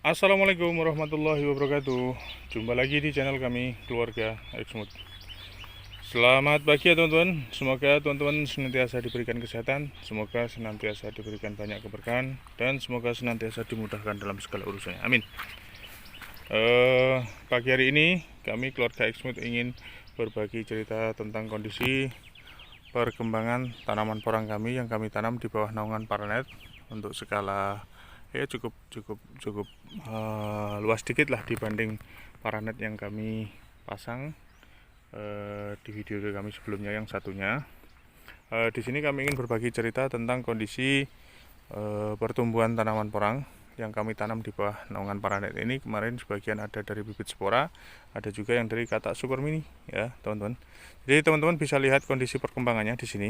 Assalamualaikum warahmatullahi wabarakatuh. Jumpa lagi di channel kami, Keluarga Exmut. Selamat pagi ya teman-teman. Semoga teman-teman senantiasa diberikan kesehatan, semoga senantiasa diberikan banyak keberkahan, dan semoga senantiasa dimudahkan dalam segala urusannya. Amin. Pagi hari ini kami Keluarga Exmut ingin berbagi cerita tentang kondisi perkembangan tanaman porang kami yang kami tanam di bawah naungan Paranet untuk skala cukup luas dikit lah dibanding Paranet yang kami pasang di video kami sebelumnya yang satunya. Di sini kami ingin berbagi cerita tentang kondisi pertumbuhan tanaman porang yang kami tanam di bawah naungan Paranet ini. Kemarin sebagian ada dari bibit spora, ada juga yang dari katak super mini ya teman-teman. Jadi teman-teman bisa lihat kondisi perkembangannya di sini.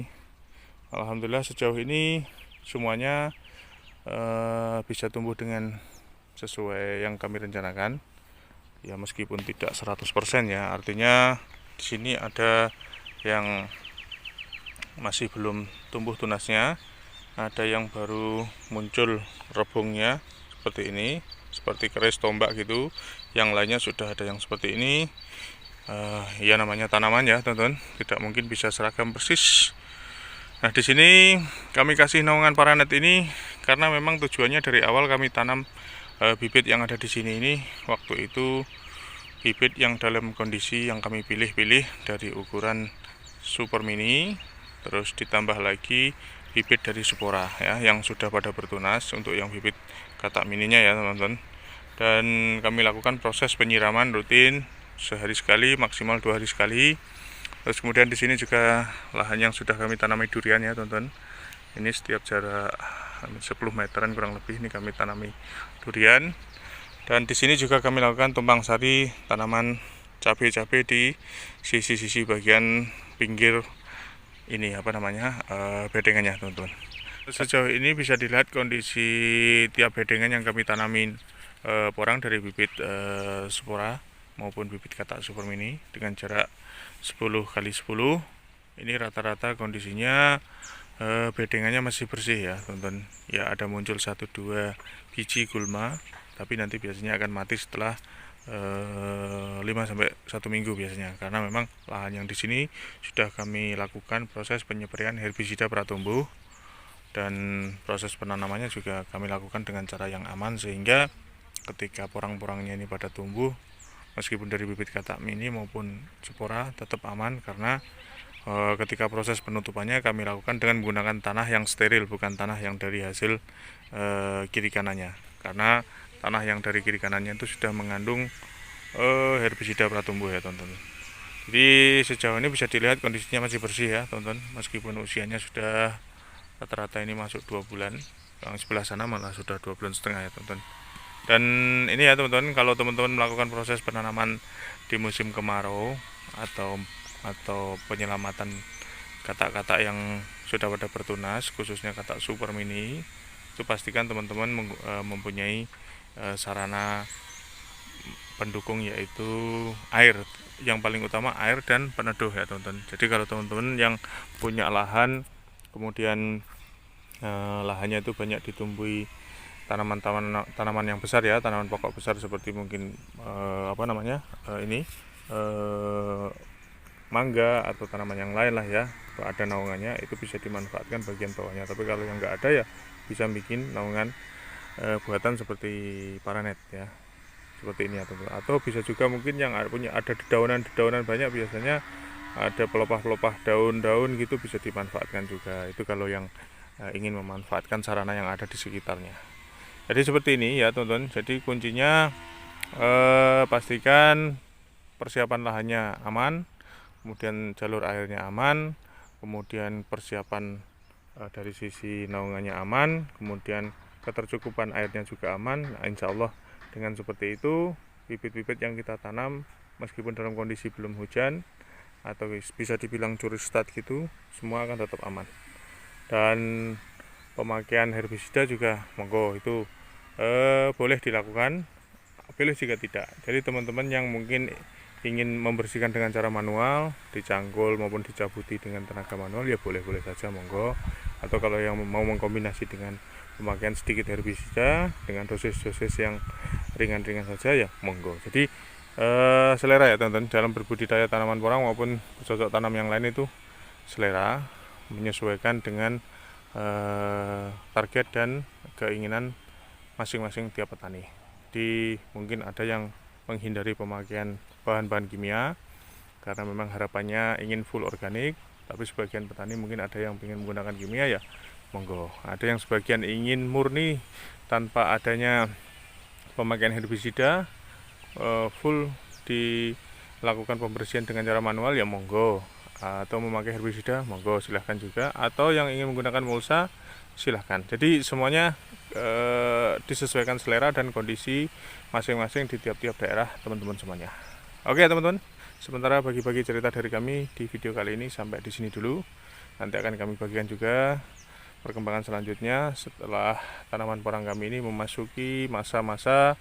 Alhamdulillah sejauh ini semuanya bisa tumbuh dengan sesuai yang kami rencanakan. Ya meskipun tidak 100% ya, artinya di sini ada yang masih belum tumbuh tunasnya, ada yang baru muncul rebungnya seperti ini, seperti keris tombak gitu. Yang lainnya sudah ada yang seperti ini. Ya namanya tanaman ya teman-teman, tidak mungkin bisa seragam persis. Nah di sini kami kasih naungan Paranet ini karena memang tujuannya dari awal kami tanam bibit yang ada di sini ini waktu itu bibit yang dalam kondisi yang kami pilih-pilih dari ukuran super mini, terus ditambah lagi bibit dari spora ya yang sudah pada bertunas untuk yang bibit katak mininya ya teman-teman. Dan kami lakukan proses penyiraman rutin sehari sekali, maksimal 2 hari sekali. Terus kemudian di sini juga lahan yang sudah kami tanami durian ya teman-teman. Ini setiap jarak 10 meteran kurang lebih ini kami tanami durian. Dan di sini juga kami lakukan tumpang sari tanaman cabai-cabai di sisi-sisi bagian pinggir ini bedengannya teman-teman. Sejauh ini bisa dilihat kondisi tiap bedengan yang kami tanamin porang dari bibit spora maupun bibit katak super mini dengan jarak 10 kali 10. Ini rata-rata kondisinya bedengannya masih bersih ya teman-teman. Ya ada muncul 1-2 biji gulma, tapi nanti biasanya akan mati setelah 5-1 minggu biasanya, karena memang lahan yang di sini sudah kami lakukan proses penyempraian herbisida pratumbuh dan proses penanamannya juga kami lakukan dengan cara yang aman, sehingga ketika porang-porangnya ini pada tumbuh meskipun dari bibit katak mini maupun spora tetap aman, karena ketika proses penutupannya kami lakukan dengan menggunakan tanah yang steril, bukan tanah yang dari hasil kiri kanannya, karena tanah yang dari kiri kanannya itu sudah mengandung herbisida pratumbuh ya teman-teman. Jadi sejauh ini bisa dilihat kondisinya masih bersih ya teman-teman, meskipun usianya sudah rata-rata ini masuk 2 bulan, yang sebelah sana malah sudah 2,5 bulan ya teman-teman. Dan ini ya teman-teman, kalau teman-teman melakukan proses penanaman di musim kemarau atau penyelamatan katak-katak yang sudah pada bertunas, khususnya katak super mini, itu pastikan teman-teman mempunyai sarana pendukung, yaitu air. Yang paling utama air dan peneduh ya teman-teman. Jadi kalau teman-teman yang punya lahan, kemudian lahannya itu banyak ditumbuhi tanaman yang besar ya, tanaman pokok besar seperti mungkin mangga atau tanaman yang lain lah ya, kalau ada naungannya itu bisa dimanfaatkan bagian bawahnya. Tapi kalau yang nggak ada ya bisa bikin naungan buatan seperti Paranet ya, seperti ini atau bisa juga mungkin yang punya ada dedaunan banyak, biasanya ada pelepah-pelepah daun-daun gitu, bisa dimanfaatkan juga. Itu kalau yang ingin memanfaatkan sarana yang ada di sekitarnya. Jadi seperti ini ya teman-teman. Jadi kuncinya pastikan persiapan lahannya aman, kemudian jalur airnya aman, kemudian persiapan dari sisi naungannya aman, kemudian ketercukupan airnya juga aman. Nah, insya Allah dengan seperti itu bibit-bibit yang kita tanam meskipun dalam kondisi belum hujan atau bisa dibilang curi start gitu, semua akan tetap aman. Dan pemakaian herbisida juga monggo itu boleh dilakukan, boleh juga tidak. Jadi teman-teman yang mungkin ingin membersihkan dengan cara manual, dicangkul maupun dicabuti dengan tenaga manual, ya boleh-boleh saja monggo. Atau kalau yang mau mengkombinasi dengan pemakaian sedikit herbisida dengan dosis-dosis yang ringan-ringan saja ya monggo. Jadi selera ya teman-teman, dalam berbudidaya tanaman porang maupun bercocok tanam yang lain itu selera, menyesuaikan dengan target dan keinginan masing-masing tiap petani. Jadi mungkin ada yang menghindari pemakaian bahan-bahan kimia karena memang harapannya ingin full organik, tapi sebagian petani mungkin ada yang ingin menggunakan kimia ya monggo. Ada yang sebagian ingin murni tanpa adanya pemakaian herbisida, full dilakukan pembersihan dengan cara manual ya monggo, atau memakai herbisida monggo silahkan juga, atau yang ingin menggunakan mulsa silahkan. Jadi semuanya disesuaikan selera dan kondisi masing-masing di tiap-tiap daerah teman-teman semuanya. Oke teman-teman, sementara bagi-bagi cerita dari kami di video kali ini sampai di sini dulu. Nanti akan kami bagikan juga perkembangan selanjutnya setelah tanaman porang kami ini memasuki masa-masa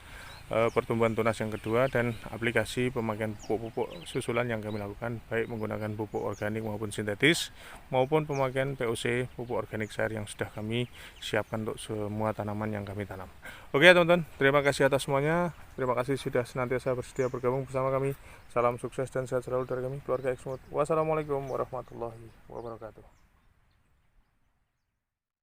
pertumbuhan tunas yang kedua, dan aplikasi pemakaian pupuk-pupuk susulan yang kami lakukan baik menggunakan pupuk organik maupun sintetis, maupun pemakaian POC pupuk organik cair yang sudah kami siapkan untuk semua tanaman yang kami tanam. Oke teman-teman, terima kasih atas semuanya. Terima kasih sudah senantiasa bersedia bergabung bersama kami. Salam sukses dan sehat selalu dari kami, keluarga Exmut. Wassalamualaikum warahmatullahi wabarakatuh.